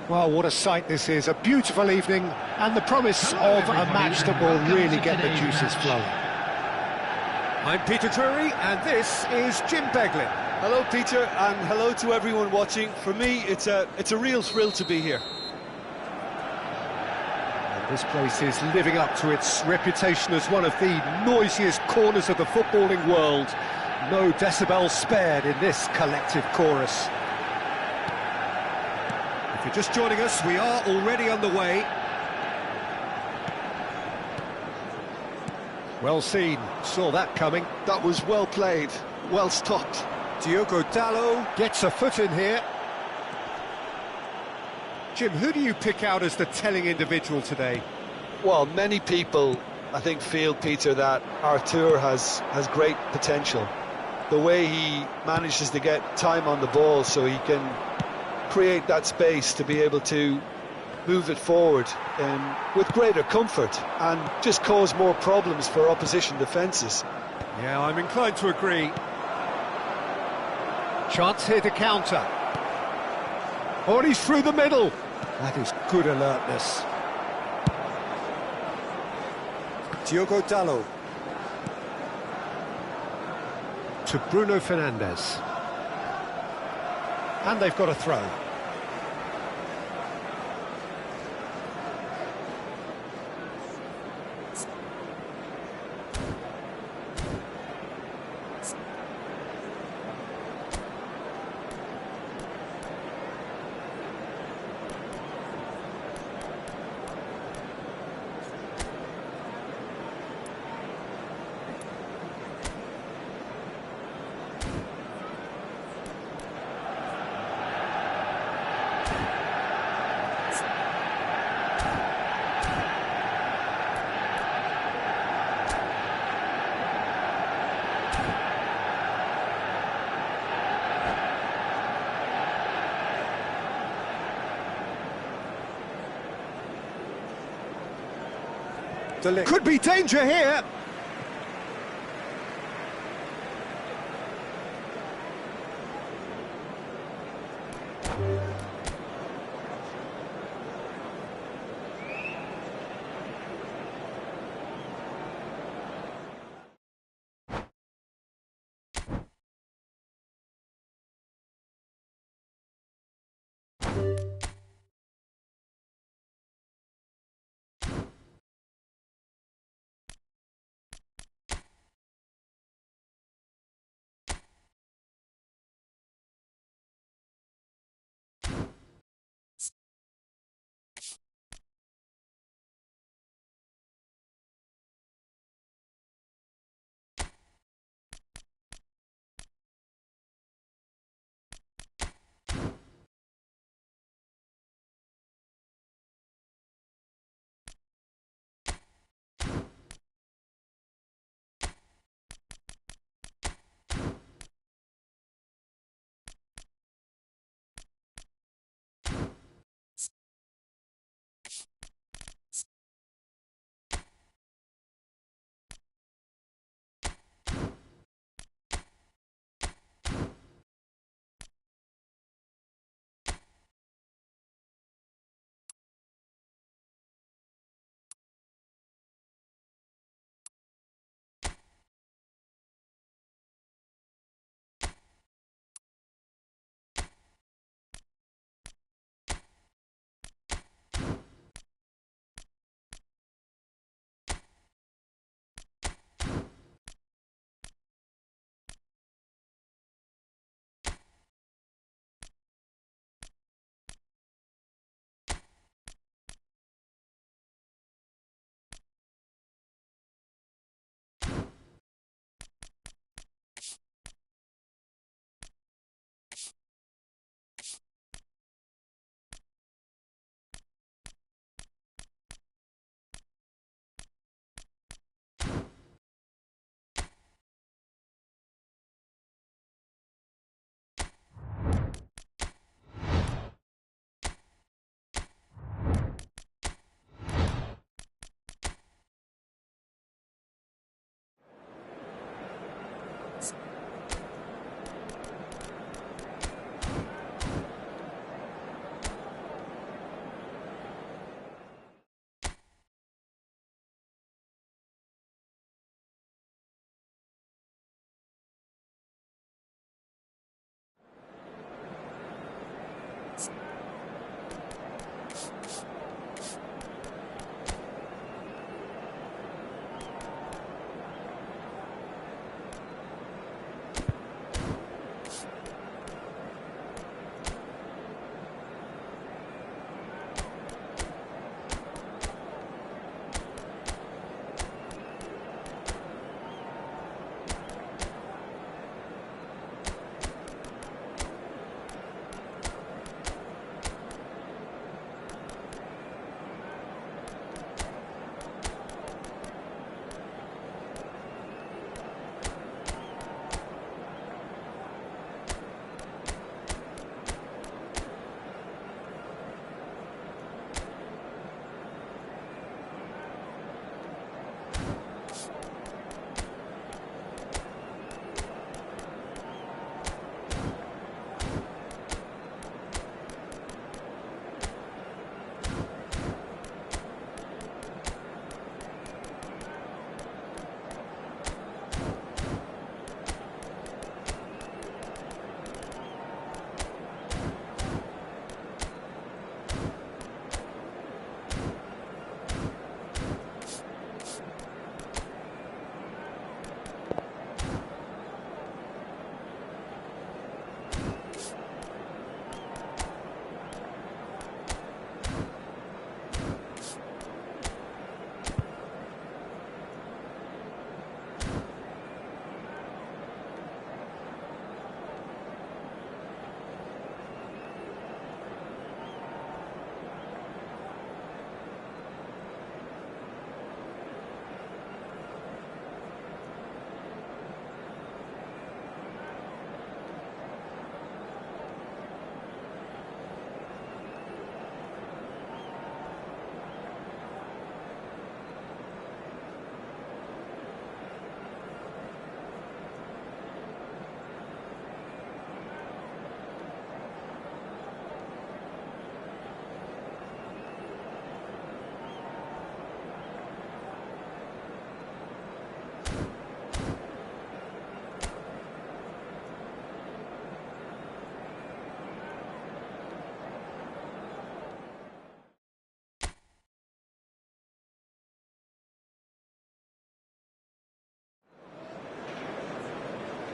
Well, what a sight this is. A beautiful evening and the promise of a match that will really get the juices flowing. I'm Peter Drury and this is Jim Beglin. Hello Peter, and hello to everyone watching. For me, it's a real thrill to be here. And this place is living up to its reputation as one of the noisiest corners of the footballing world. No decibels spared in this collective chorus. If you're just joining us, we are already underway. Well seen, saw that coming. That was well played, well stopped. Diogo Dalot gets a foot in here. Jim, who do you pick out as the telling individual today? Well, many people, I think, feel, Peter, that Arthur has great potential. The way he manages to get time on the ball so he can create that space to be able to move it forward with greater comfort and just cause more problems for opposition defences. Yeah, I'm inclined to agree. Chance here to counter. Oh, and he's through the middle. That is good alertness. Diogo Dalot. To Bruno Fernandes. And they've got a throw. Could be danger here.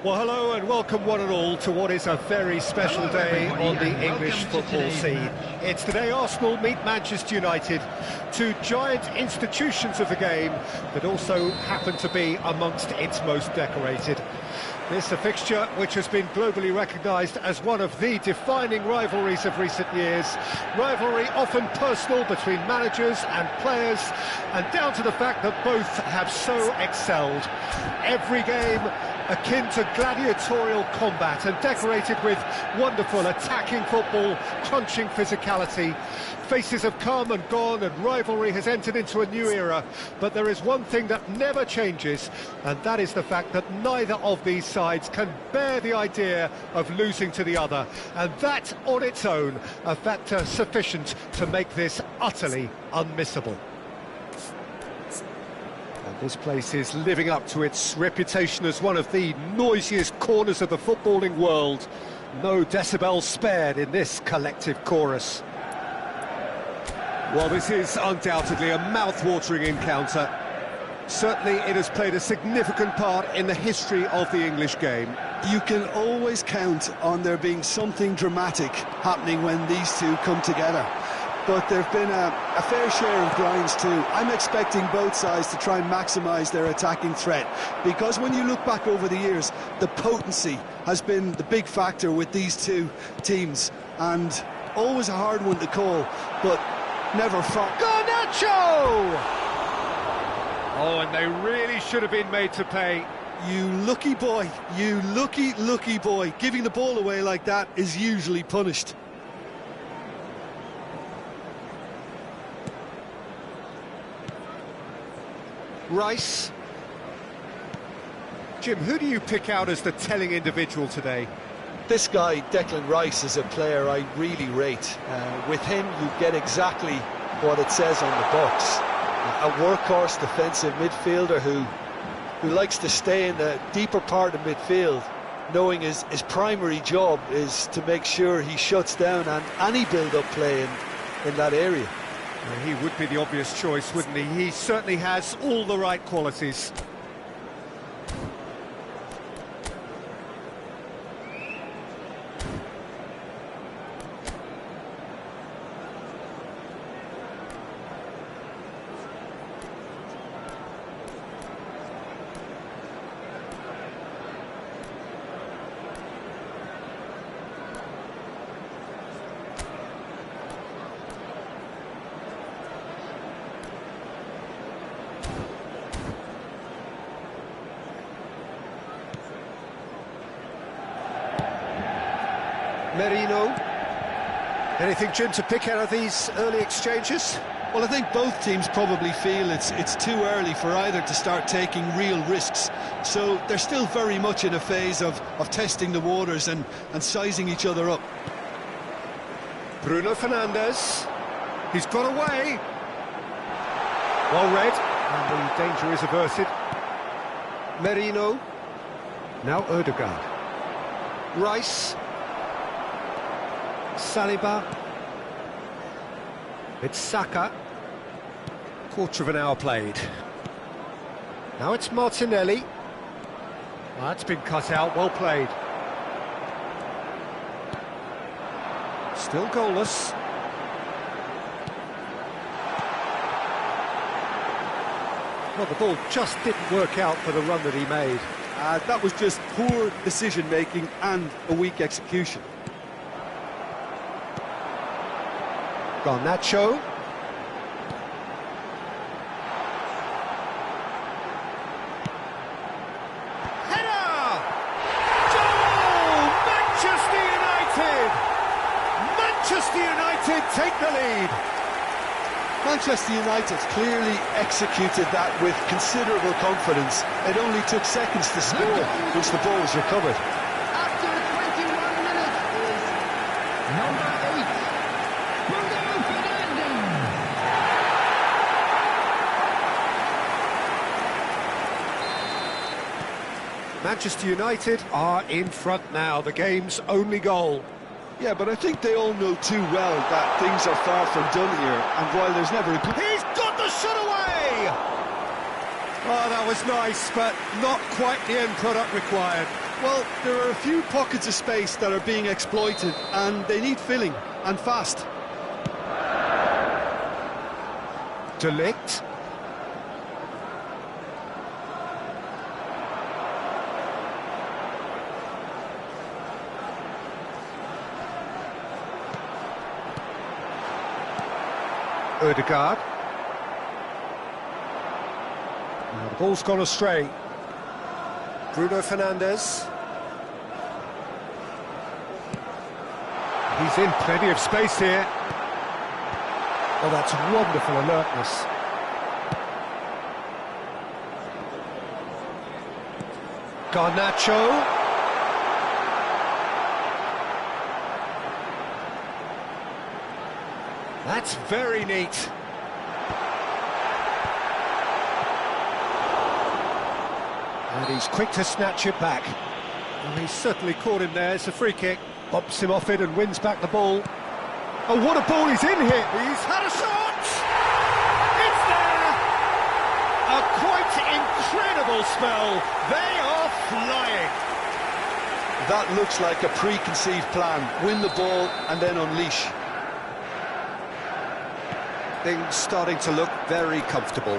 Well, hello and welcome one and all to what is a very special day on the English football scene. It's the day Arsenal meet Manchester United, two giant institutions of the game that also happen to be amongst its most decorated. This is a fixture which has been globally recognised as one of the defining rivalries of recent years. Rivalry often personal between managers and players, and down to the fact that both have so excelled. Every game akin to gladiatorial combat and decorated with wonderful attacking football, crunching physicality. Faces have come and gone and rivalry has entered into a new era, but there is one thing that never changes, and that is the fact that neither of these sides can bear the idea of losing to the other, and that on its own a factor sufficient to make this utterly unmissable. And this place is living up to its reputation as one of the noisiest corners of the footballing world. No decibels spared in this collective chorus. Well, this is undoubtedly a mouth-watering encounter. Certainly it has played a significant part in the history of the English game. You can always count on there being something dramatic happening when these two come together. But there have been a fair share of grinds too. I'm expecting both sides to try and maximise their attacking threat, because when you look back over the years, the potency has been the big factor with these two teams, and always a hard one to call, but never far. Garnacho! Oh, and they really should have been made to pay. You lucky boy, you lucky boy. Giving the ball away like that is usually punished. Rice. Jim, who do you pick out as the telling individual today? This guy, Declan Rice, is a player I really rate. With him, you get exactly what it says on the box. A workhorse defensive midfielder who likes to stay in the deeper part of midfield, knowing his primary job is to make sure he shuts down and any build-up play in that area. He would be the obvious choice, wouldn't he? He certainly has all the right qualities. Merino. Anything, Jim, to pick out of these early exchanges? Well, I think both teams probably feel it's too early for either to start taking real risks. So they're still very much in a phase of testing the waters and sizing each other up. Bruno Fernandes. He's got away. Well read. And the danger is averted. Merino. Now Ødegaard. Rice. Saliba. It's Saka. Quarter of an hour played. Now it's Martinelli. Well, that's been cut out, well played. Still goalless. Well, the ball just didn't work out for the run that he made. That was just poor decision-making and a weak execution. Garnacho. Header! Goal! Manchester United! Manchester United take the lead. Manchester United clearly executed that with considerable confidence. It only took seconds to score once the ball was recovered. After 21 minutes is number 8, Bruno Fernandes. Manchester United are in front now, the game's only goal. Yeah, but I think they all know too well that things are far from done here, and while there's never a... He's got the shot away! Oh, that was nice, but not quite the end product required. Well, there are a few pockets of space that are being exploited, and they need filling, and fast. Delict. Ødegaard. Now the ball's gone astray. Bruno Fernandes. He's in plenty of space here. Oh, that's wonderful alertness. Garnacho. That's very neat. And he's quick to snatch it back. Well, he's certainly caught him there. It's a free kick. Bumps him off it and wins back the ball. Oh, what a ball he's in here! He's had a shot! It's there! A quite incredible spell. They are flying. That looks like a preconceived plan. Win the ball and then unleash. Things starting to look very comfortable.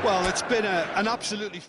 Well, it's been an absolutely...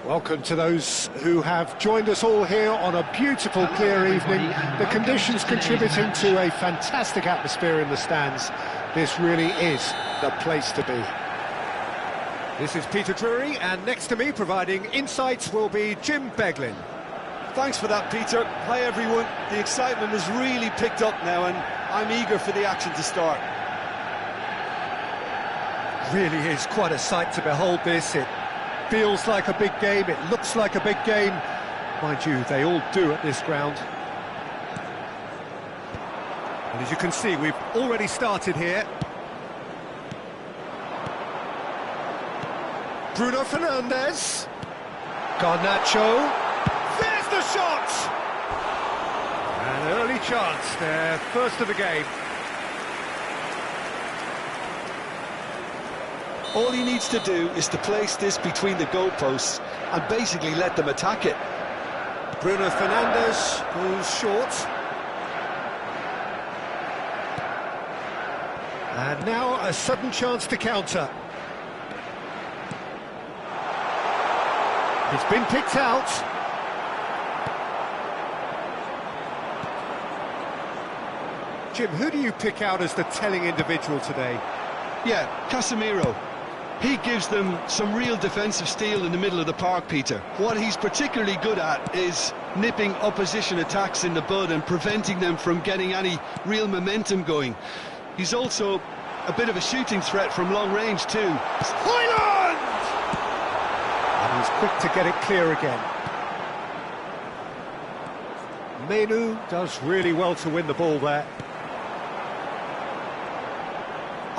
Welcome to those who have joined us all here on a beautiful, clear evening. The conditions contributing to a fantastic atmosphere in the stands. This really is the place to be. This is Peter Drury, and next to me, providing insights, will be Jim Beglin. Thanks for that, Peter. Hi, everyone. The excitement has really picked up now, and I'm eager for the action to start. Really is quite a sight to behold this. It feels like a big game, it looks like a big game. Mind you, they all do at this ground. And as you can see, we've already started here. Bruno Fernandes. Garnacho. There's the shot! An early chance there, first of the game. All he needs to do is to place this between the goalposts and basically let them attack it. Bruno Fernandes goes short. And now a sudden chance to counter. It's been picked out. Jim, who do you pick out as the telling individual today? Yeah, Casemiro. He gives them some real defensive steel in the middle of the park, Peter. What he's particularly good at is nipping opposition attacks in the bud and preventing them from getting any real momentum going. He's also a bit of a shooting threat from long range too. Hoyland! And he's quick to get it clear again. Menu does really well to win the ball there.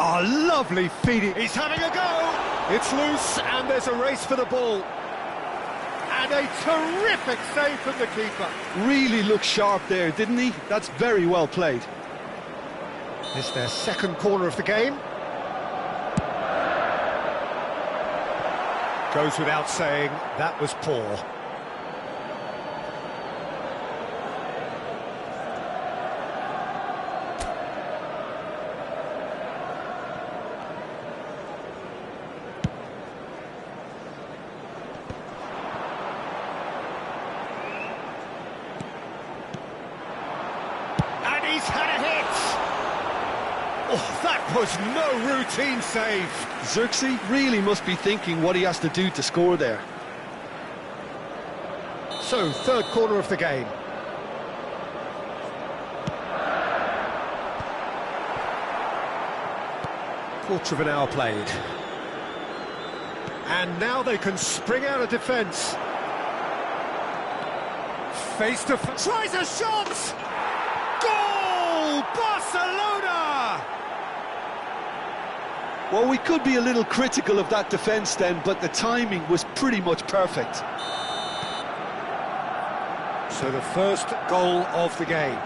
Oh, lovely feeding. He's having a go. It's loose, and there's a race for the ball. And a terrific save from the keeper. Really looked sharp there, didn't he? That's very well played. It's their second corner of the game. Goes without saying, that was poor. He's had a hit! Oh, that was no routine save. Xerxes really must be thinking what he has to do to score there. So, third corner of the game. Quarter of an hour played. And now they can spring out of defence. Face to face. Tries a shot! Goal! Barcelona! Well, we could be a little critical of that defence then, but the timing was pretty much perfect. So the first goal of the game.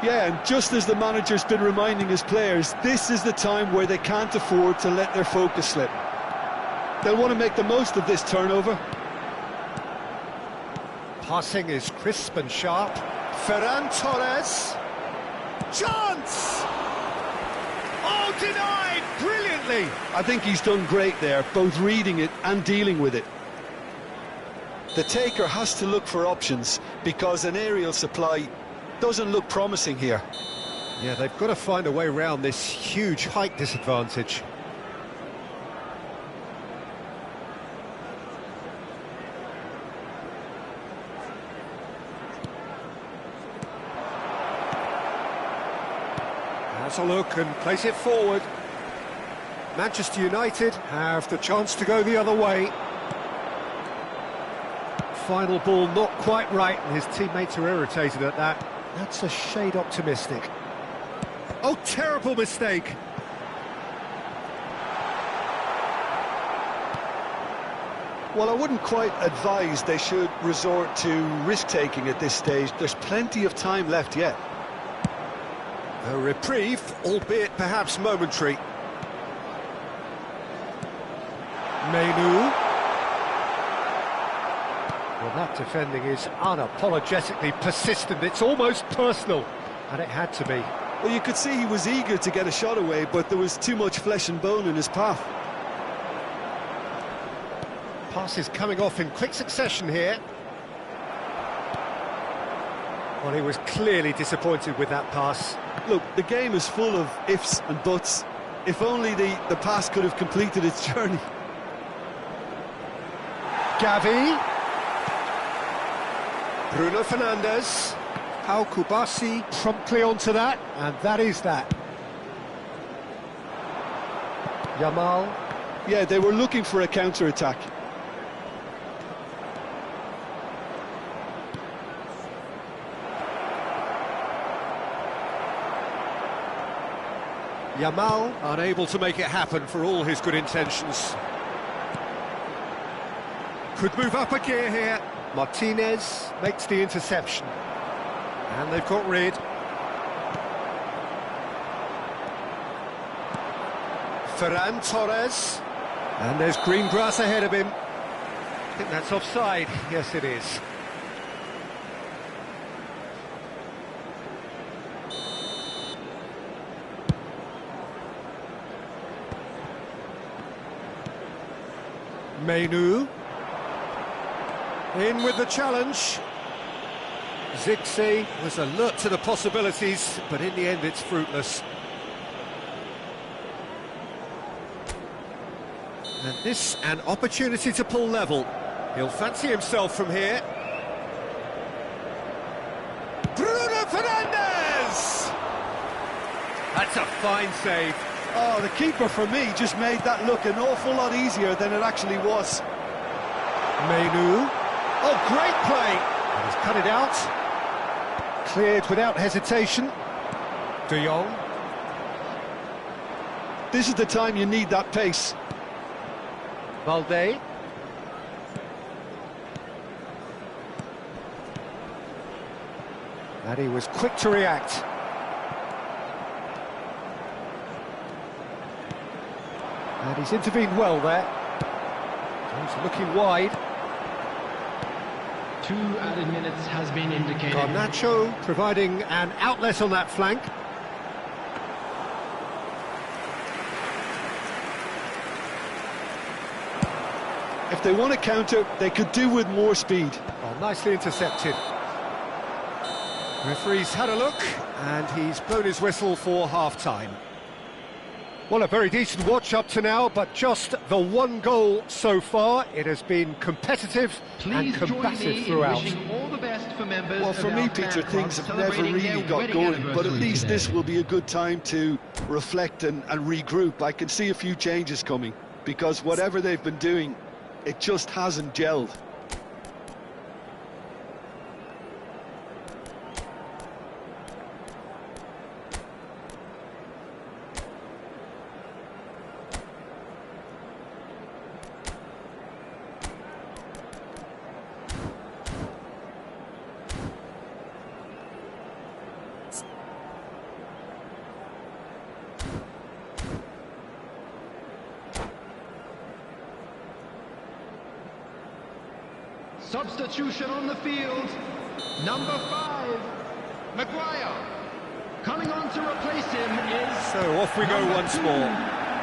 Yeah, and just as the manager's been reminding his players, this is the time where they can't afford to let their focus slip. They'll want to make the most of this turnover. Passing is crisp and sharp. Ferran Torres. Chance! Oh, denied brilliantly! I think he's done great there, both reading it and dealing with it. The taker has to look for options because an aerial supply doesn't look promising here. Yeah, they've got to find a way around this huge height disadvantage. Has a look and place it forward. Manchester United have the chance to go the other way. Final ball not quite right, and his teammates are irritated at that. That's a shade optimistic. Oh, terrible mistake. Well, I wouldn't quite advise they should resort to risk-taking at this stage. There's plenty of time left yet. A reprieve, albeit perhaps momentary. Menu. Well, that defending is unapologetically persistent. It's almost personal, and it had to be. Well, you could see he was eager to get a shot away, but there was too much flesh and bone in his path. Passes coming off in quick succession here. Well, he was clearly disappointed with that pass. Look, the game is full of ifs and buts. If only the pass could have completed its journey. Gavi. Bruno Fernandes. Pau Kubasi promptly onto that, and that is that. Yamal. Yeah, they were looking for a counter-attack. Yamal unable to make it happen for all his good intentions. Could move up a gear here. Martinez makes the interception. And they've got rid. Ferran Torres. And there's green grass ahead of him. I think that's offside. Yes, it is. Menu. In with the challenge. Zixi was alert to the possibilities, but in the end it's fruitless. And this an opportunity to pull level. He'll fancy himself from here. Bruno Fernandes! That's a fine save. Oh, the keeper, for me, just made that look an awful lot easier than it actually was. Menu. Oh, great play! And he's cut it out. Cleared without hesitation. De Jong. This is the time you need that pace. Valde. And he was quick to react. And he's intervened well there. He's looking wide. 2 added minutes has been indicated. Garnacho providing an outlet on that flank. If they want to counter, they could do with more speed. Oh, nicely intercepted. Referee's had a look, and he's blown his whistle for half-time. Well, a very decent watch up to now, but just the one goal so far. It has been competitive and combative throughout. All the best for members. Well, for me, Peter, things have never really got going, but at least this will be a good time to reflect and regroup. I can see a few changes coming, because whatever they've been doing, it just hasn't gelled. Substitution on the field. Number 5, Maguire. Coming on to replace him is... So off we go once more.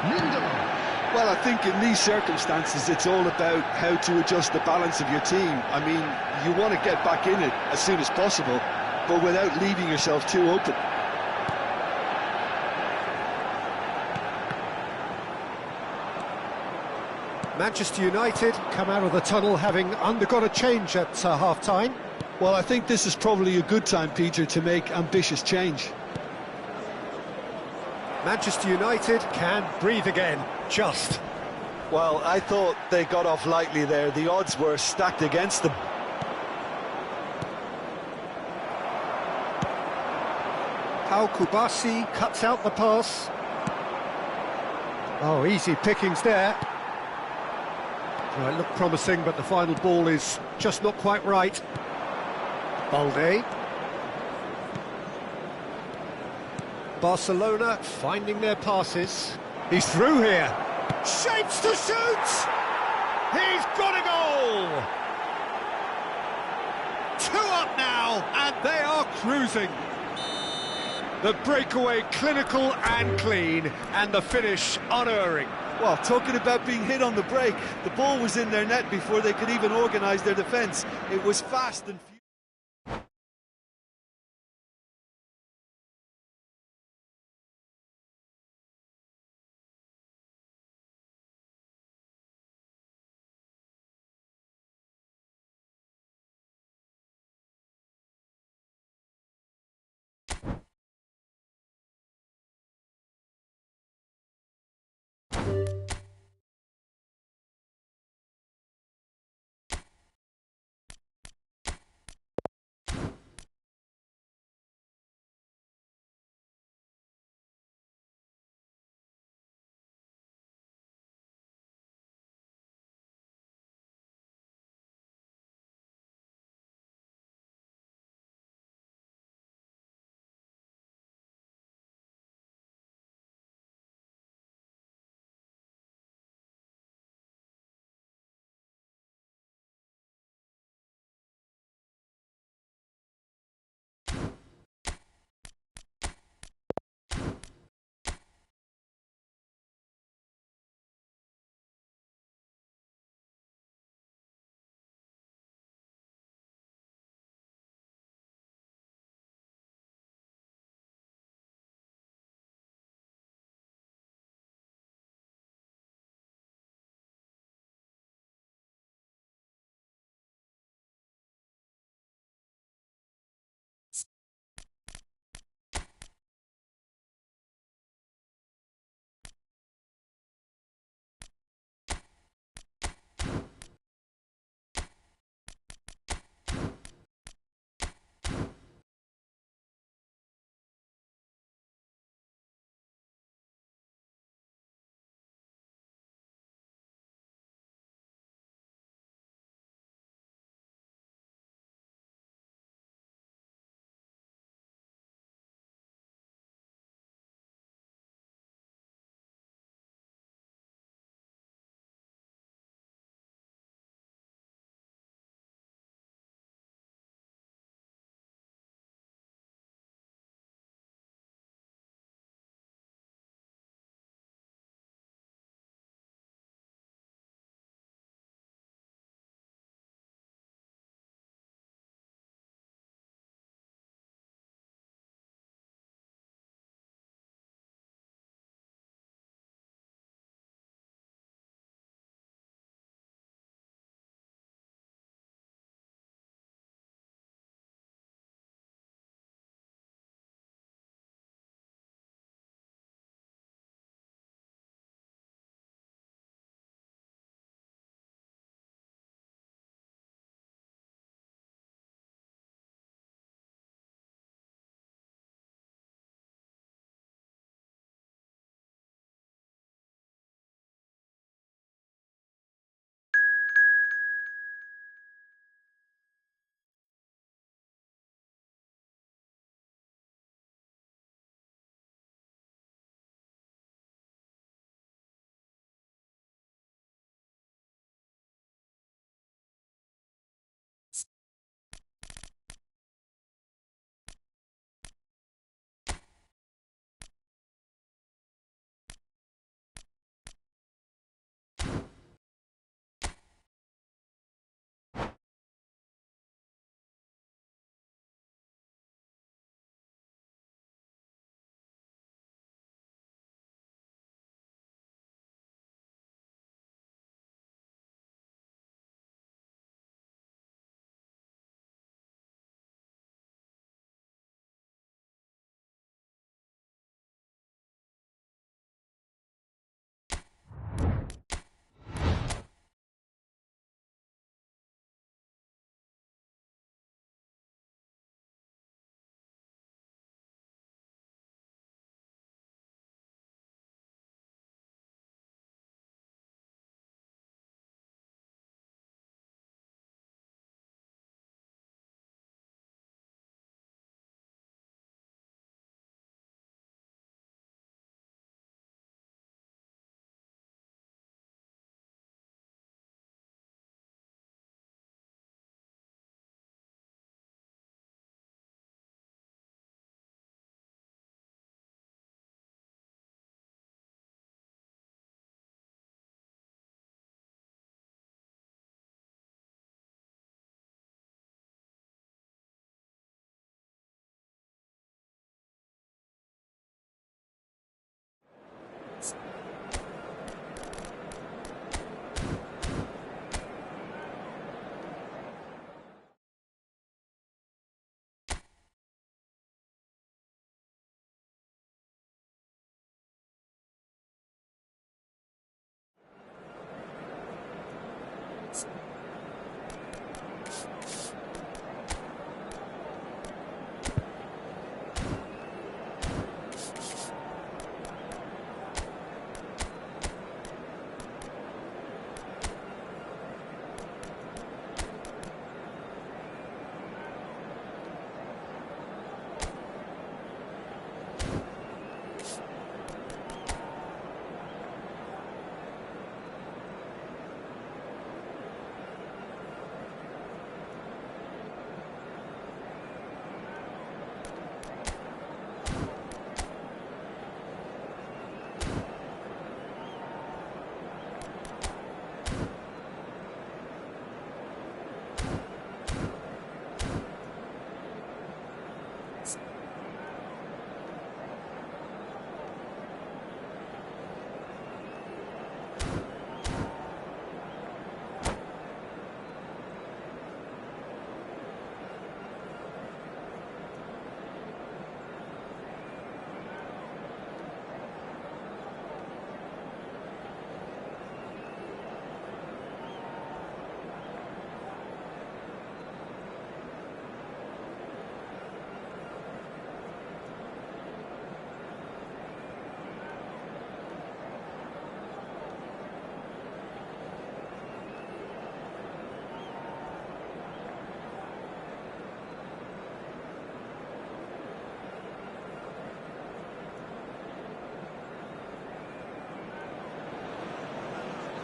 Lindelof. Well, I think in these circumstances, it's all about how to adjust the balance of your team. I mean, you want to get back in it as soon as possible, but without leaving yourself too open. Manchester United come out of the tunnel having undergone a change at half-time. Well, I think this is probably a good time, Peter, to make ambitious change. Manchester United can breathe again, just. Well, I thought they got off lightly there. The odds were stacked against them. Pau Kubasi cuts out the pass. Oh, easy pickings there. Well, it looked promising, but the final ball is just not quite right. Balde. Barcelona finding their passes. He's through here. Shapes to shoot! He's got a goal! 2 up now, and they are cruising. The breakaway clinical and clean, and the finish unerring. Well, talking about being hit on the break, the ball was in their net before they could even organise their defence. It was fast and furious.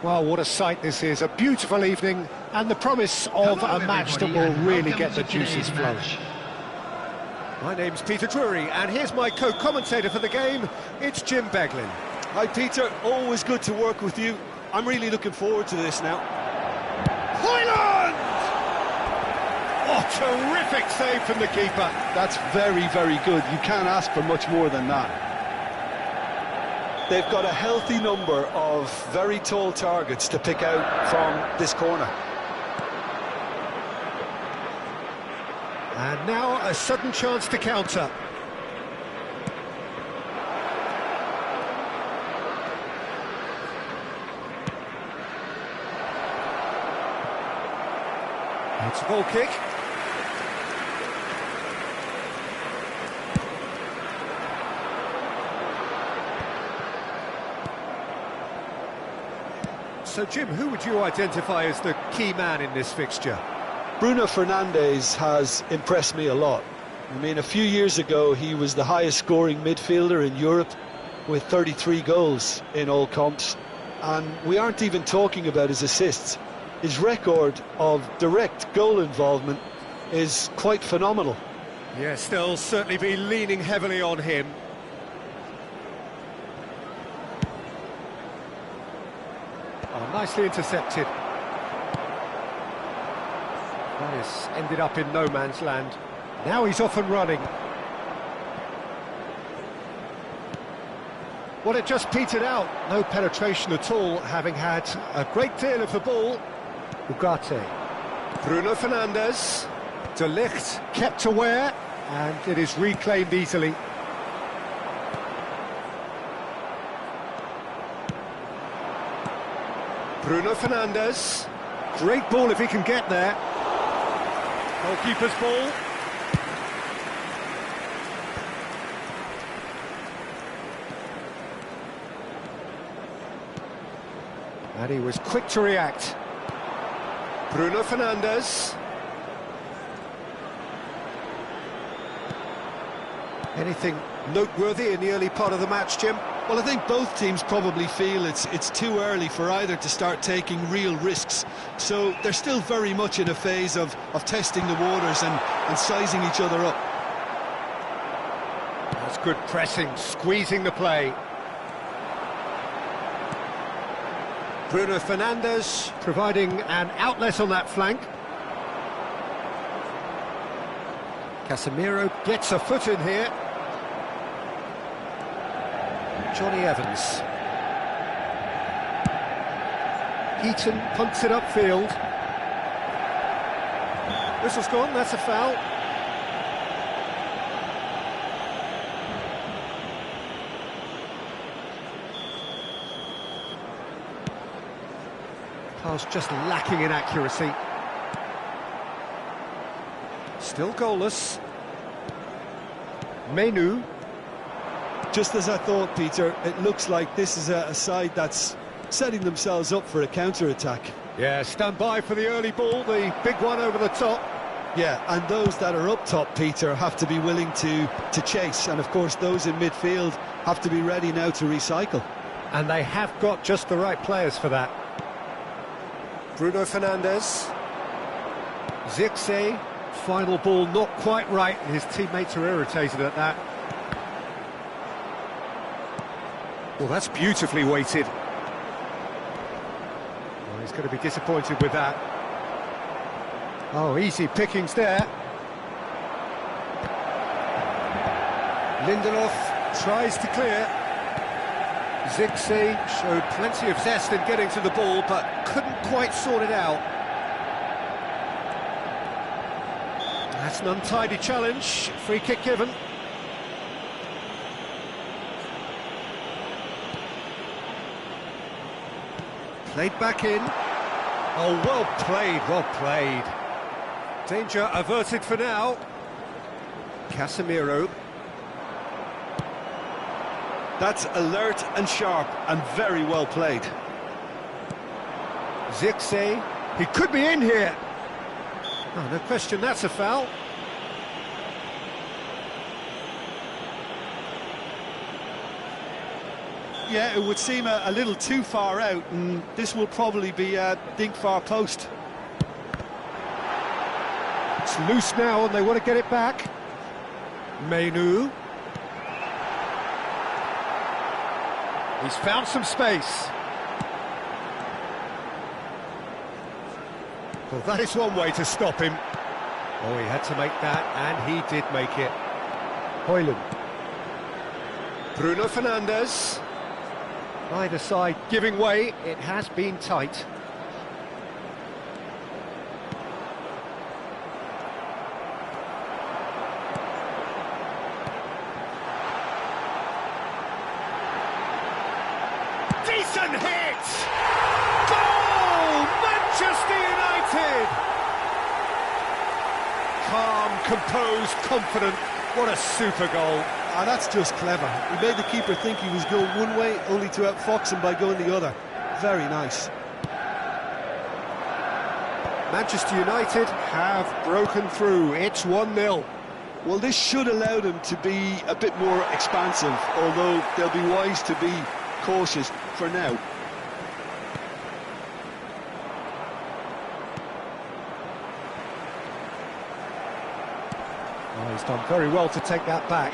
Well, what a sight this is, a beautiful evening, and the promise of Hello, a match that everybody, will and really welcome get the to juices today's flowing. match. My name's Peter Drury, and here's my co-commentator for the game, it's Jim Beglin. Hi Peter, always good to work with you. I'm really looking forward to this now. Hoyland! Oh, terrific save from the keeper. That's very, very good. You can't ask for much more than that. They've got a healthy number of very tall targets to pick out from this corner. And now a sudden chance to counter. It's a goal kick. So, Jim, who would you identify as the key man in this fixture? Bruno Fernandes has impressed me a lot. I mean, a few years ago he was the highest scoring midfielder in Europe with 33 goals in all comps, and we aren't even talking about his assists. His record of direct goal involvement is quite phenomenal. Yes, they'll certainly be leaning heavily on him. Oh, nicely intercepted. This ended up in no man's land. Now he's off and running. Well, it just petered out. No penetration at all, having had a great deal of the ball. Ugarte. Bruno Fernandes. De Ligt kept aware, and it is reclaimed easily. Bruno Fernandes. Great ball if he can get there. Goalkeeper's ball. And he was quick to react. Bruno Fernandes. Anything noteworthy in the early part of the match, Jim? Well, I think both teams probably feel it's too early for either to start taking real risks. So they're still very much in a phase of testing the waters and sizing each other up. That's good pressing, squeezing the play. Bruno Fernandes providing an outlet on that flank. Casemiro gets a foot in here. Johnny Evans. Heaton punts it upfield. Whistle's gone, that's a foul. Pass just lacking in accuracy. Still goalless. Menu. Just as I thought, Peter, it looks like this is a side that's setting themselves up for a counter-attack. Yeah, stand by for the early ball, the big one over the top. Yeah, and those that are up top, Peter, have to be willing to chase. And, of course, those in midfield have to be ready now to recycle. And they have got just the right players for that. Bruno Fernandes. Zirkzee. Final ball not quite right, and his teammates are irritated at that. Well, that's beautifully weighted. Well, he's going to be disappointed with that. Oh, easy pickings there. Lindelof tries to clear. Zirkzee showed plenty of zest in getting to the ball, but couldn't quite sort it out. That's an untidy challenge. Free kick given. Played back in. Oh, well played, well played. Danger averted for now. Casemiro. That's alert and sharp and very well played. Zirkzee. He could be in here. Oh, no question, that's a foul. Yeah, it would seem a little too far out, and this will probably be a dink far post. It's loose now and they want to get it back. Menu. He's found some space. Well, that is one way to stop him. Oh, he had to make that, and he did make it. Højlund. Bruno Fernandes. Either side giving way, it has been tight. Decent hit! Goal! Manchester United! Calm, composed, confident. What a super goal. And that's just clever. He made the keeper think he was going one way, only to outfox him by going the other. Very nice. Manchester United have broken through. It's 1-0. Well, this should allow them to be a bit more expansive, although they'll be wise to be cautious for now. Oh, he's done very well to take that back.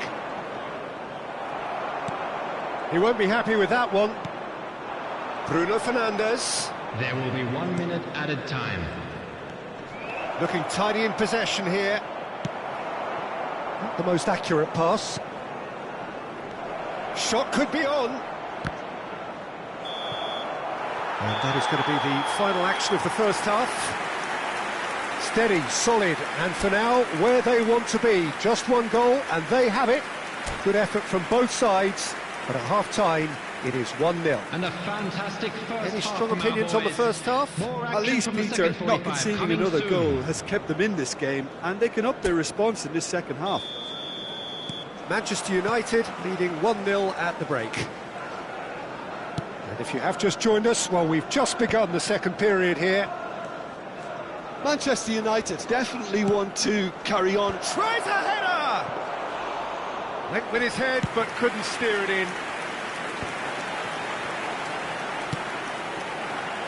He won't be happy with that one. Bruno Fernandes. There will be 1 minute added time. Looking tidy in possession here. Not the most accurate pass. Shot could be on. And that is going to be the final action of the first half. Steady, solid, and for now, where they want to be. Just one goal, and they have it. Good effort from both sides, but at half-time, it is 1-0. And a fantastic first Any half strong from our opinions on the boys. first half? More At action least, from the Peter, second not 45 conceding coming another soon. goal has kept them in this game, and they can up their response in this second half. Manchester United leading 1-0 at the break. And if you have just joined us, well, we've just begun the second period here. Manchester United definitely want to carry on. Tries a header! Went with his head, but couldn't steer it in.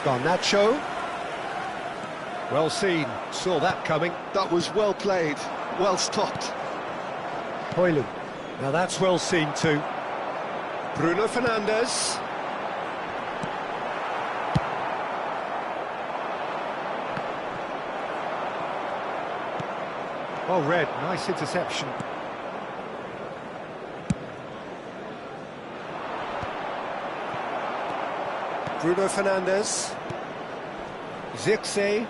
Garnacho. Well seen, saw that coming. That was well played, well stopped. Højlund. Now that's well seen too. Bruno Fernandes. Well read, nice interception. Bruno Fernandes. Zirkzee.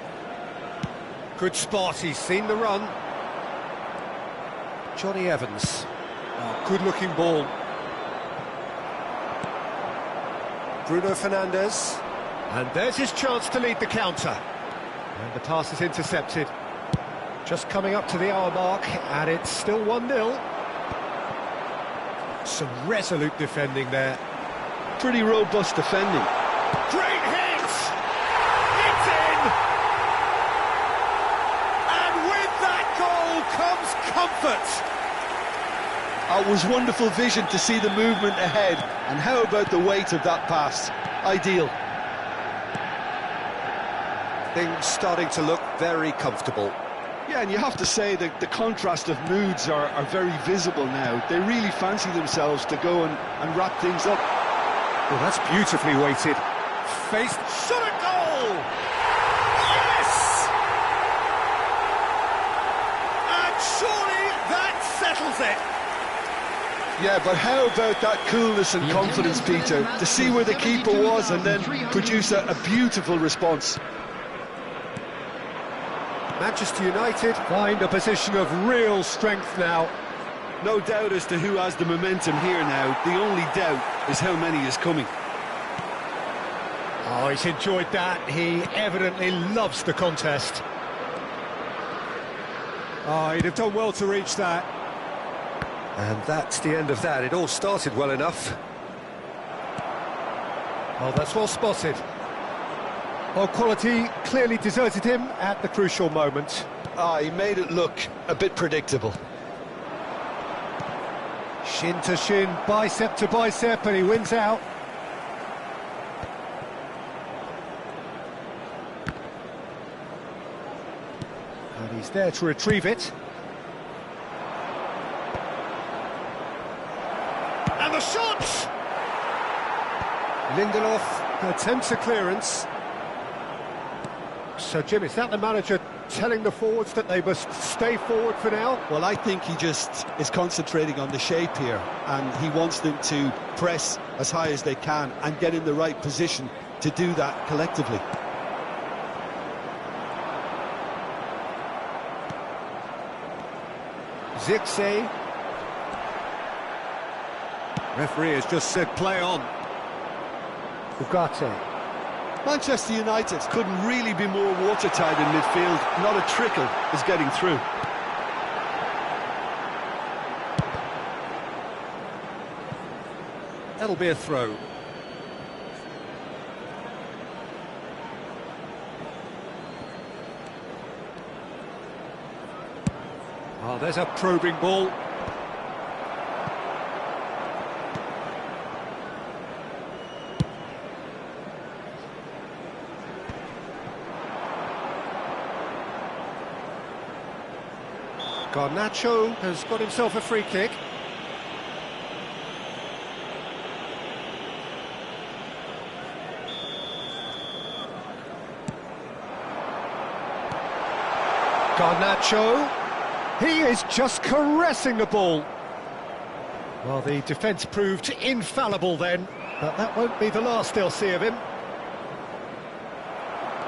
Good spot, he's seen the run. Johnny Evans. Oh, good-looking ball. Bruno Fernandes. And there's his chance to lead the counter. And the pass is intercepted. Just coming up to the hour mark, and it's still 1-0. Some resolute defending there. Pretty robust defending. Great hit! It's in! And with that goal comes comfort. It was wonderful vision to see the movement ahead, and how about the weight of that pass? Ideal. Things starting to look very comfortable. Yeah, and you have to say that the contrast of moods are very visible now. They really fancy themselves to go and wrap things up. Well, that's beautifully weighted. Faced, shot a goal! Yes! And surely that settles it. Yeah, but how about that coolness and confidence, Peter, to see where the keeper was and then produce a beautiful response. Manchester United find a position of real strength now. No doubt as to who has the momentum here now. The only doubt is how many is coming. Oh, he's enjoyed that. He evidently loves the contest. Oh, he'd have done well to reach that. And that's the end of that. It all started well enough. Oh, that's well spotted. Well, quality clearly deserted him at the crucial moment. He made it look a bit predictable. Shin to shin, bicep to bicep, and he wins out. He's there to retrieve it. And the shot! Lindelof attempts a clearance. So, Jim, is that the manager telling the forwards that they must stay forward for now? Well, I think he just is concentrating on the shape here, and he wants them to press as high as they can and get in the right position to do that collectively. Zirkzee. Referee has just said play on. Ugarte. Manchester United couldn't really be more watertight in midfield. Not a trickle is getting through. That'll be a throw. Oh, there's a probing ball. Garnacho has got himself a free kick. Garnacho, he is just caressing the ball. Well, the defence proved infallible then, but that won't be the last they'll see of him.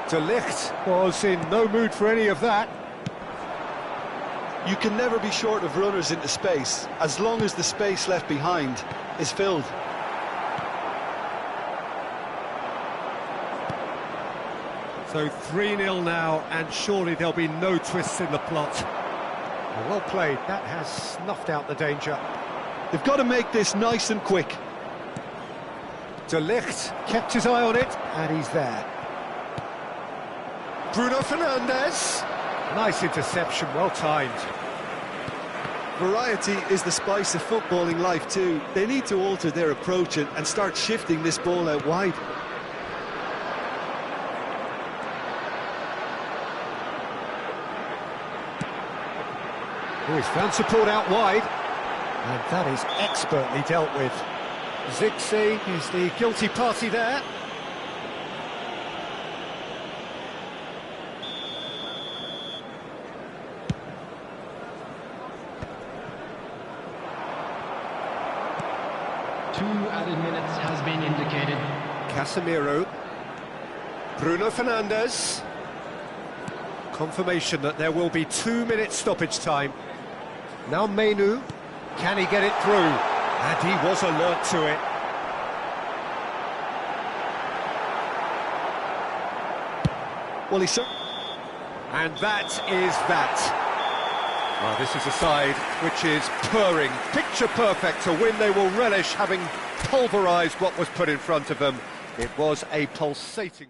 De Ligt was in no mood for any of that. You can never be short of runners into space, as long as the space left behind is filled. So 3-0 now, and surely there'll be no twists in the plot. Well played, that has snuffed out the danger. They've got to make this nice and quick. De Ligt kept his eye on it, and he's there. Bruno Fernandes. Nice interception, well timed. Variety is the spice of footballing life too. They need to alter their approach and start shifting this ball out wide. Oh, he's found support out wide, and that is expertly dealt with. Zirkzee is the guilty party there. Added minutes has been indicated. Casemiro. Bruno Fernandes. Confirmation that there will be 2 minutes stoppage time. Now Menu. Can he get it through? And he was alert to it. Well, And that is that. Well, this is a side which is purring, picture perfect to win. They will relish having pulverised what was put in front of them. It was a pulsating...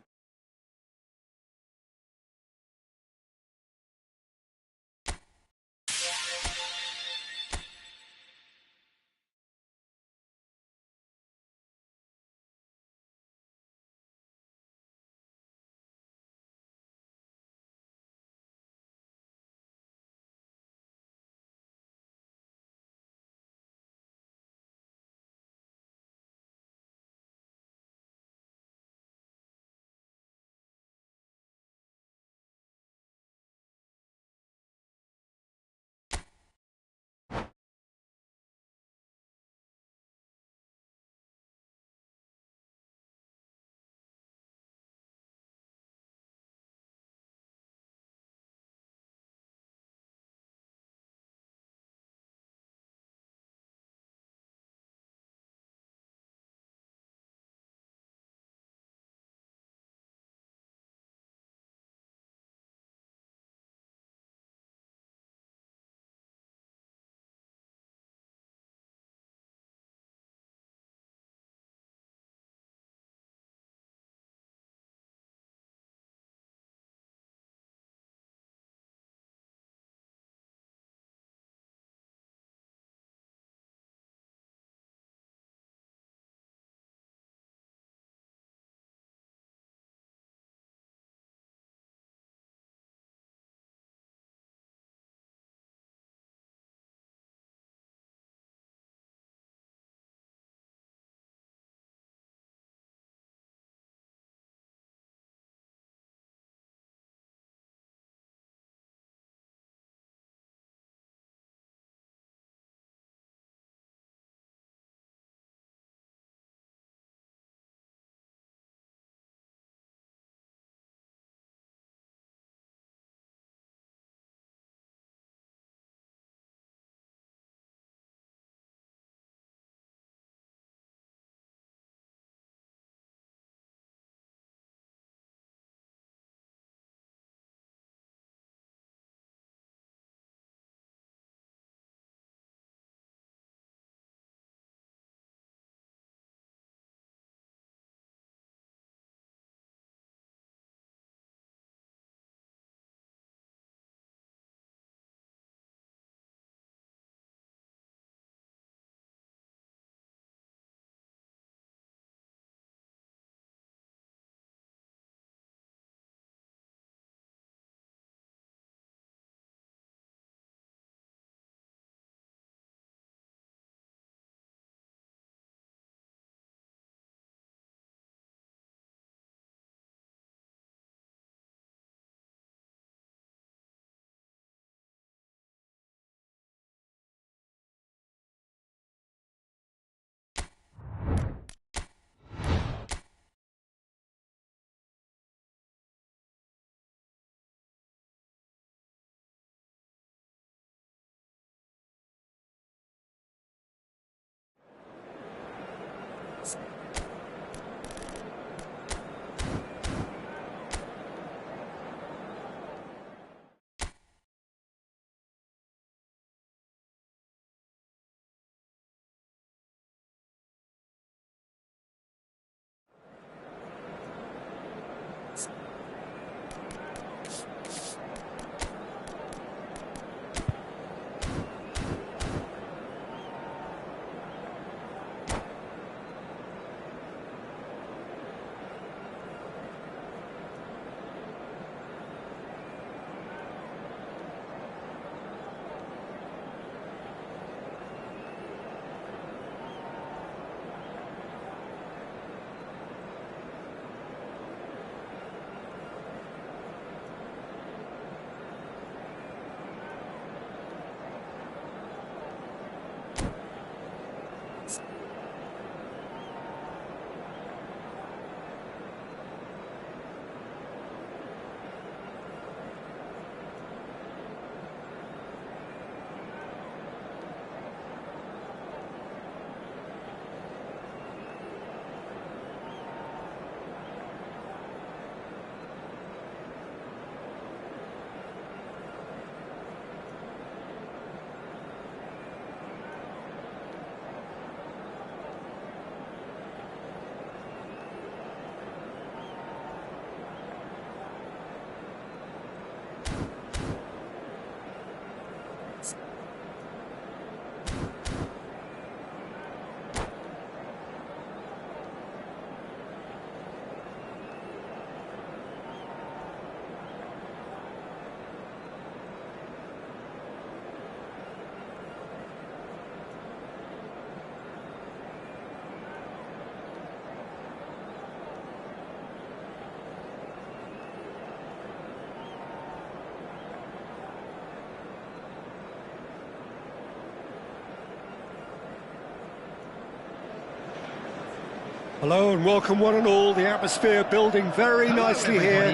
Hello and welcome one and all. The atmosphere building very nicely here.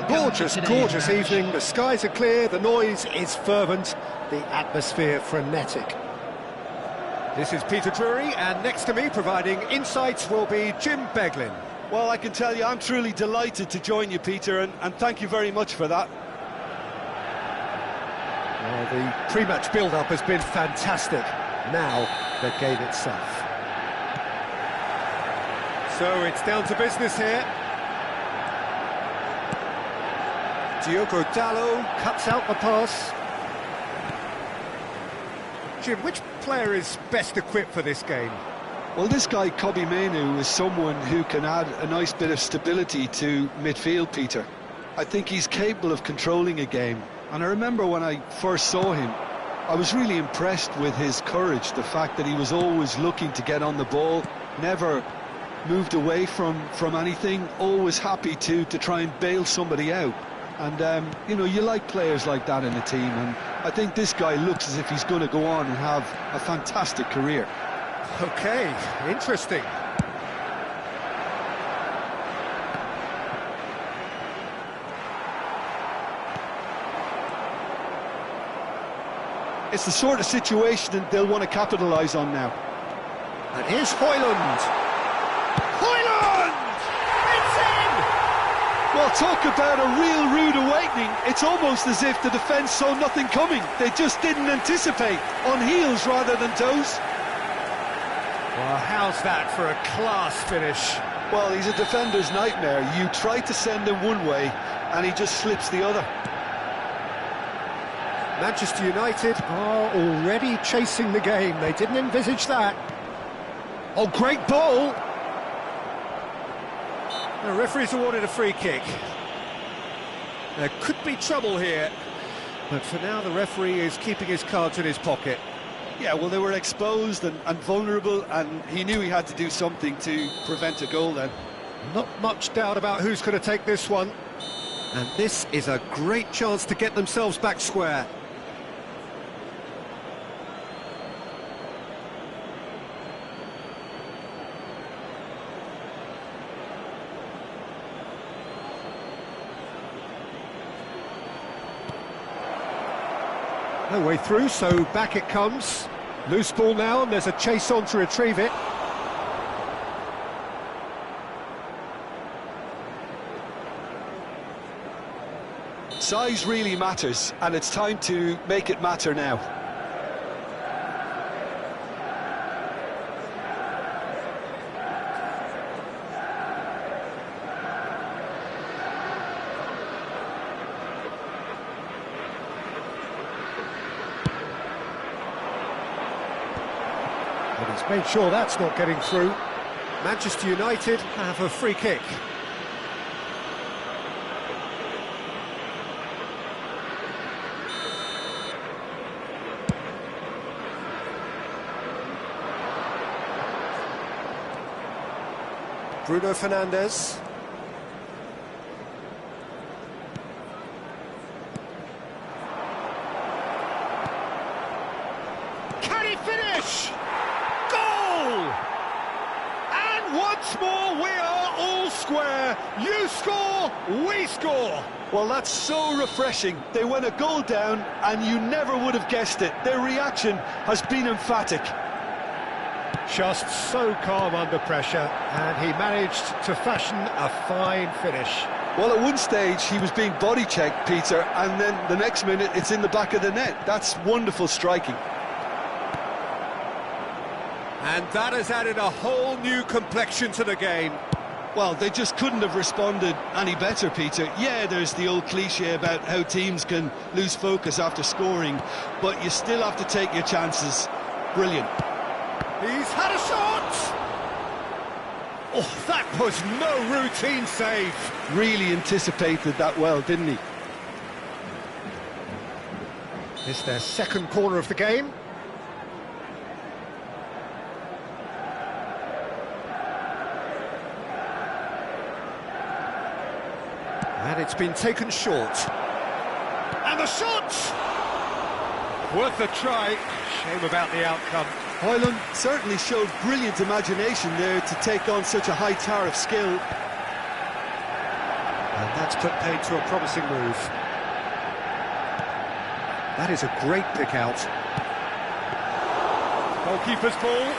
Gorgeous, gorgeous evening. The skies are clear, the noise is fervent, the atmosphere frenetic. This is Peter Drury, and next to me providing insights will be Jim Beglin. Well, I can tell you I'm truly delighted to join you, Peter, and thank you very much for that. Well, the pre-match build-up has been fantastic. Now, the game itself. So it's down to business here. Diogo Dalot cuts out the pass. Jim, which player is best equipped for this game? Well, this guy, Kobbie Mainoo, is someone who can add a nice bit of stability to midfield, Peter. I think he's capable of controlling a game. And I remember when I first saw him, I was really impressed with his courage, the fact that he was always looking to get on the ball, never moved away from anything, always happy to try and bail somebody out. And, you know, you like players like that in a team, and I think this guy looks as if he's going to go on and have a fantastic career. OK, interesting. It's the sort of situation that they'll want to capitalise on now. And here's Højlund. It's in! Well, talk about a real rude awakening. It's almost as if the defence saw nothing coming. They just didn't anticipate, on heels rather than toes. Well, how's that for a class finish? Well, he's a defender's nightmare. You try to send him one way, and he just slips the other. Manchester United are already chasing the game. They didn't envisage that. Oh, great ball! The referee's awarded a free kick. There could be trouble here, but for now the referee is keeping his cards in his pocket. Yeah, well, they were exposed and vulnerable, and he knew he had to do something to prevent a goal then. Not much doubt about who's going to take this one. And this is a great chance to get themselves back square. No way through, so back it comes. Loose ball now, and there's a chase on to retrieve it. Size really matters, and it's time to make it matter now. But he's made sure that's not getting through. Manchester United have a free kick. Bruno Fernandes. Can he finish? Goal! And once more we are all square. You score, we score. Well, that's so refreshing. They went a goal down and you never would have guessed it. Their reaction has been emphatic. Just so calm under pressure, and he managed to fashion a fine finish. Well, at one stage he was being body checked, Peter, and then the next minute it's in the back of the net. That's wonderful striking. And that has added a whole new complexion to the game. Well, they just couldn't have responded any better, Peter. Yeah, there's the old cliche about how teams can lose focus after scoring, but you still have to take your chances. Brilliant. He's had a shot! Oh, that was no routine save. Really anticipated that well, didn't he? It's their second corner of the game. And it's been taken short. And the shot! Worth a try. Shame about the outcome. Hoyland certainly showed brilliant imagination there to take on such a high tower of skill. And that's put paid to a promising move. That is a great pick out. Goalkeeper's ball.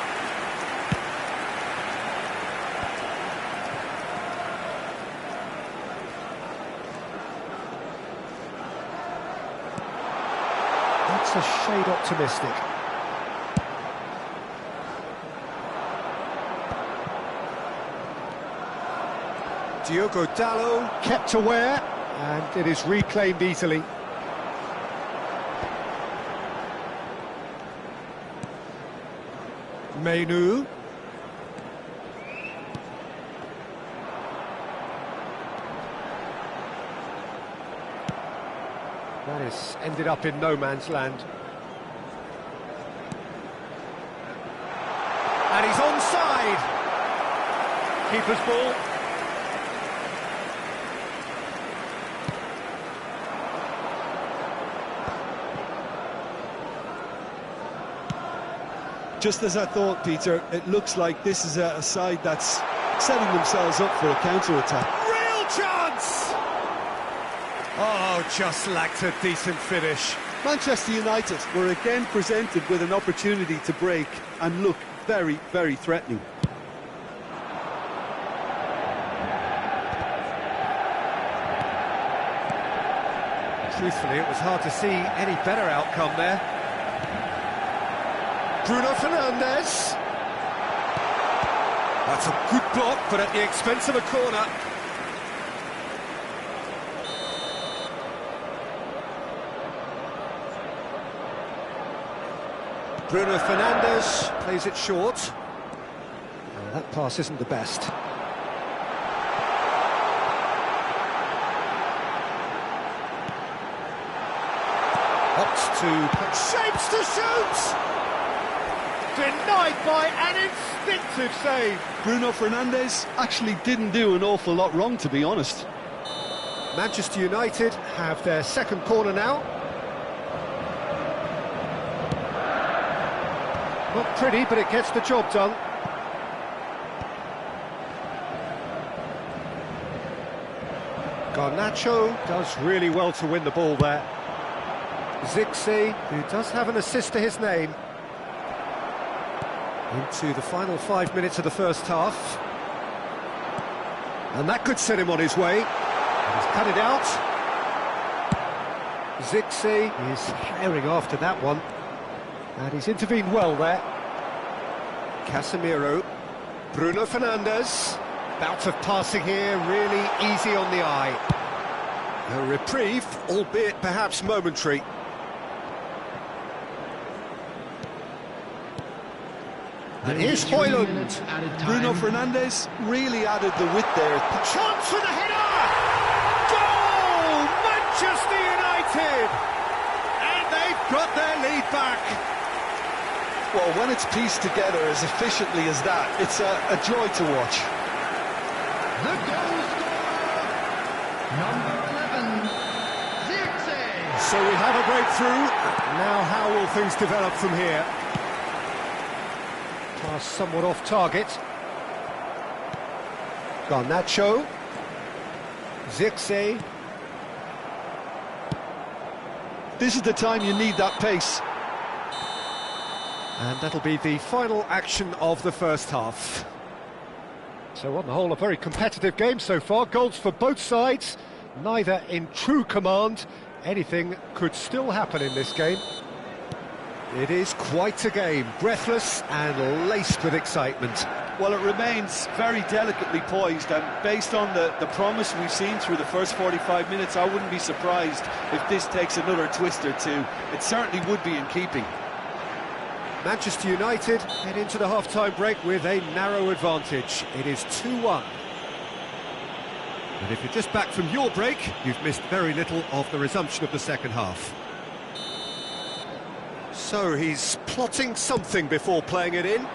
That's a shade optimistic. Diogo Dalot kept aware, and it is reclaimed easily. Menu. That is ended up in no man's land. And he's onside. Keeper's ball. Just as I thought, Peter, it looks like this is a side that's setting themselves up for a counter-attack. Real chance! Oh, just lacked a decent finish. Manchester United were again presented with an opportunity to break and look very, very threatening. Truthfully, it was hard to see any better outcome there. Bruno Fernandes. That's a good block, but at the expense of a corner. Bruno Fernandes plays it short. That pass isn't the best. Opts to shapes to shoot! Denied by an instinctive save. Bruno Fernandes actually didn't do an awful lot wrong, to be honest. Manchester United have their second corner now. Not pretty, but it gets the job done. Garnacho does really well to win the ball there. Zixi, who does have an assist to his name. Into the final 5 minutes of the first half. And that could set him on his way. He's cut it out. Zixi is herring after that one. And he's intervened well there. Casemiro. Bruno Fernandes. Bout of passing here, really easy on the eye. A reprieve, albeit perhaps momentary. And here's Hoyland. Bruno Fernandes really added the width there. Chance for the header! Goal! Manchester United! And they've got their lead back. Well, when it's pieced together as efficiently as that, it's a joy to watch. The goal scorer, number 11, Zirkzee. So we have a breakthrough. Now how will things develop from here? Pass somewhat off target. Garnacho. Zirkzee. This is the time you need that pace. And that'll be the final action of the first half. So on the whole, a very competitive game so far. Goals for both sides, neither in true command. Anything could still happen in this game. It is quite a game, breathless and laced with excitement. Well, it remains very delicately poised, and based on the promise we've seen through the first 45 minutes, I wouldn't be surprised if this takes another twist or two. It certainly would be in keeping. Manchester United head into the half-time break with a narrow advantage. It is 2-1. And if you're just back from your break, you've missed very little of the resumption of the second half. So he's plotting something before playing it in.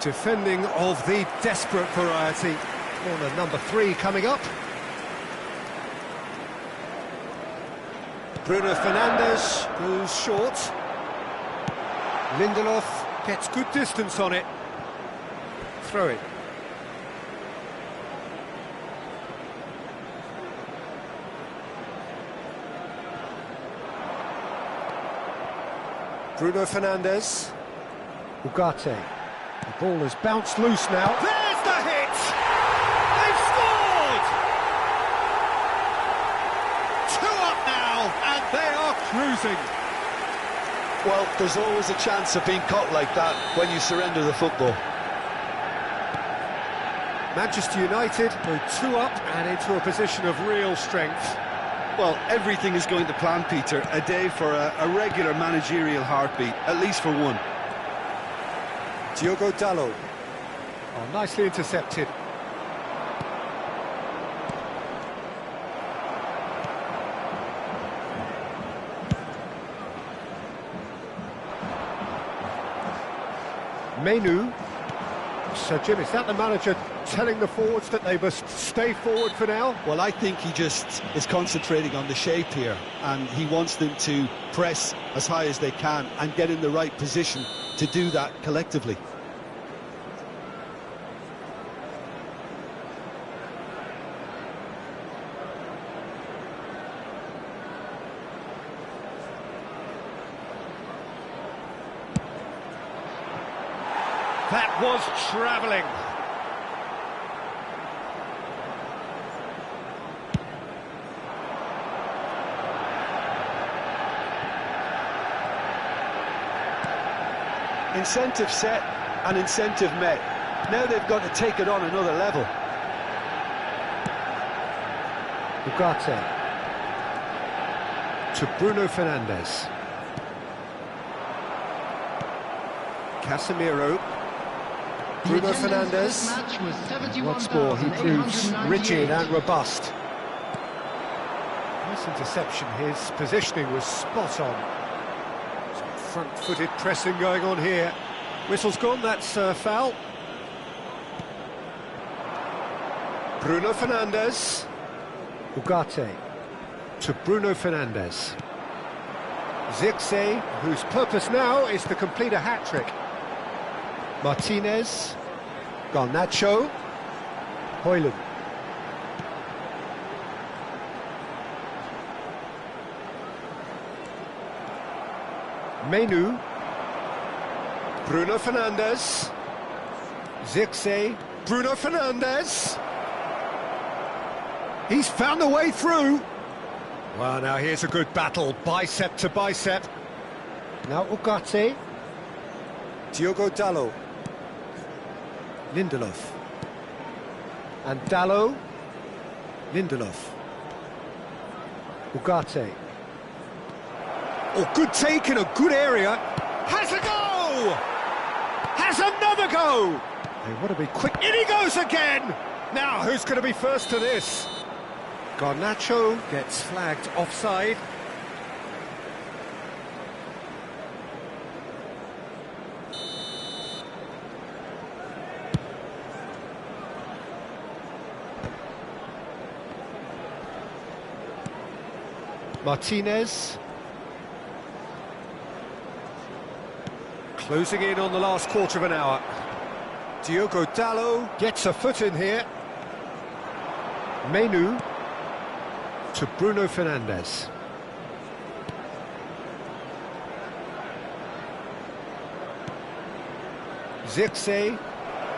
Defending of the desperate variety. Corner number 3 coming up. Bruno Fernandes goes short. Lindelof gets good distance on it. Throw it. Bruno Fernandes. Ugarte. The ball has bounced loose now. There's the hit! They've scored! 2 up now, and they are cruising. Well, there's always a chance of being caught like that when you surrender the football. Manchester United go 2 up and into a position of real strength. Well, everything is going to plan, Peter. A day for a regular managerial heartbeat, at least for one. Diogo Dalot. Oh, nicely intercepted. Menu. Sir Jim, is that the manager telling the forwards that they must stay forward for now? Well, I think he just is concentrating on the shape here, and he wants them to press as high as they can and get in the right position to do that collectively. That was travelling. Incentive set and incentive met. Now they've got to take it on another level. Ugarte. To Bruno Fernandes. Casemiro. Bruno Fernandes. Once more, he proves rigid and robust. Nice interception. His positioning was spot on. Some front-footed pressing going on here. Whistle's gone, that's a foul. Bruno Fernandes. Ugarte. To Bruno Fernandes. Zirkzee, whose purpose now is to complete a hat-trick. Martinez, Garnacho, Højlund. Menu, Bruno Fernandes, Zirkzee, Bruno Fernandes. He's found a way through. Well, now here's a good battle, bicep to bicep. Now Ugarte, Diogo Dalot. Lindelof. And Dalot. Lindelof. Ugarte. Oh, good take in a good area. Has a go! Has another go! They want to be quick. In he goes again! Now, who's going to be first to this? Garnacho gets flagged offside. Martinez. Closing in on the last quarter of an hour. Diogo Dalot gets a foot in here. Menu to Bruno Fernandes. Zirkzee.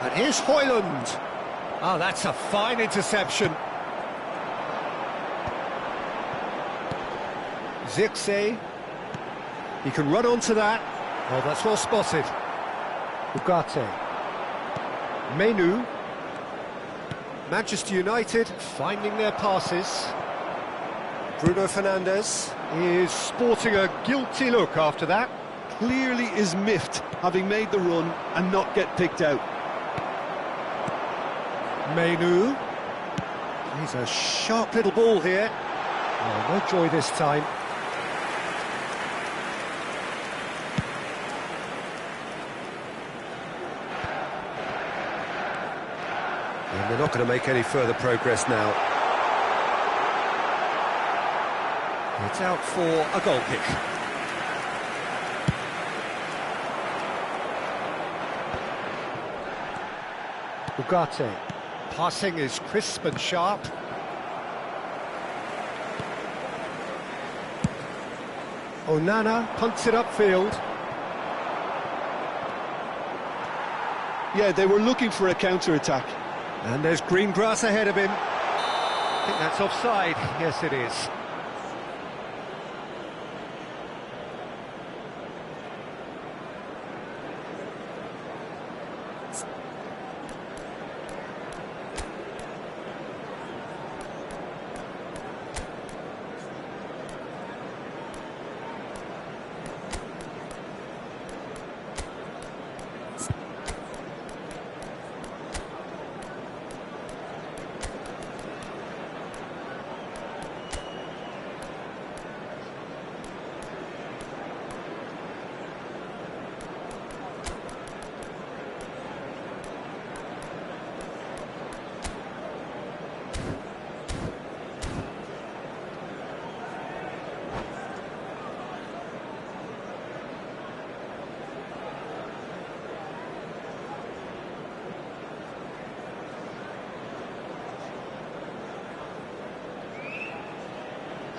And here's Højlund. Oh, that's a fine interception. Zirkzee. He can run onto that. Oh, that's well spotted. Ugarte. Menu. Manchester United finding their passes. Bruno Fernandes is sporting a guilty look after that. Clearly is miffed, having made the run and not get picked out. Menu. He's a sharp little ball here. Oh, no joy this time. And they're not going to make any further progress now. It's out for a goal kick. Ugarte. Passing is crisp and sharp. Onana punts it upfield. Yeah, they were looking for a counter-attack. And there's green grass ahead of him. I think that's offside. Yes, it is.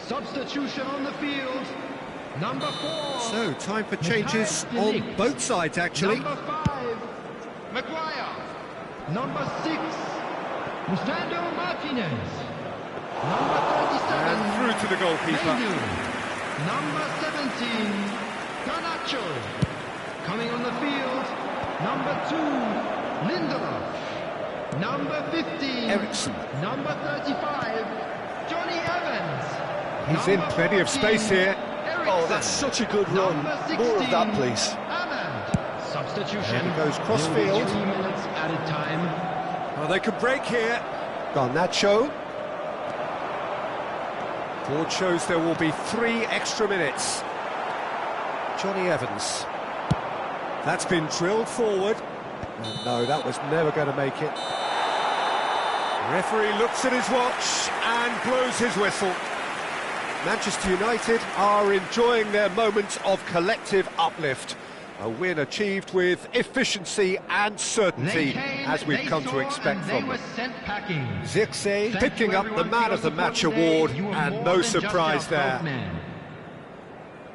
Substitution on the field. Number 4. So, time for changes on both sides, actually. Number 5, Maguire. Number 6, Gustavo Martinez. Number 37, And through to the goalkeeper. Menu. Number 17, Garnacho. Coming on the field, number 2, Lindelof. Number 15, Eriksson. Number 35, Johnny Evans. He's in plenty of space here. Oh, that's such a good run. More of that, please. Substitution. And he goes crossfield. 3 minutes added time. Well, they could break here. Garnacho. Board shows there will be 3 extra minutes. Johnny Evans. That's been drilled forward. And no, that was never going to make it. Referee looks at his watch and blows his whistle. Manchester United are enjoying their moment of collective uplift. A win achieved with efficiency and certainty, as we've come to expect from them. Zirkzee picking up the Man of the Match award, and no surprise there.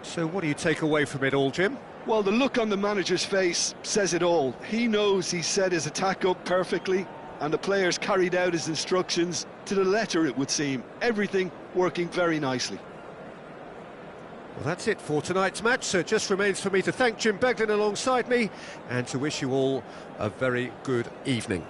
So what do you take away from it all, Jim? Well, the look on the manager's face says it all. He knows he set his attack up perfectly, and the players carried out his instructions to the letter, it would seem. Everything working very nicely. Well, that's it for tonight's match, so it just remains for me to thank Jim Beglin alongside me and to wish you all a very good evening.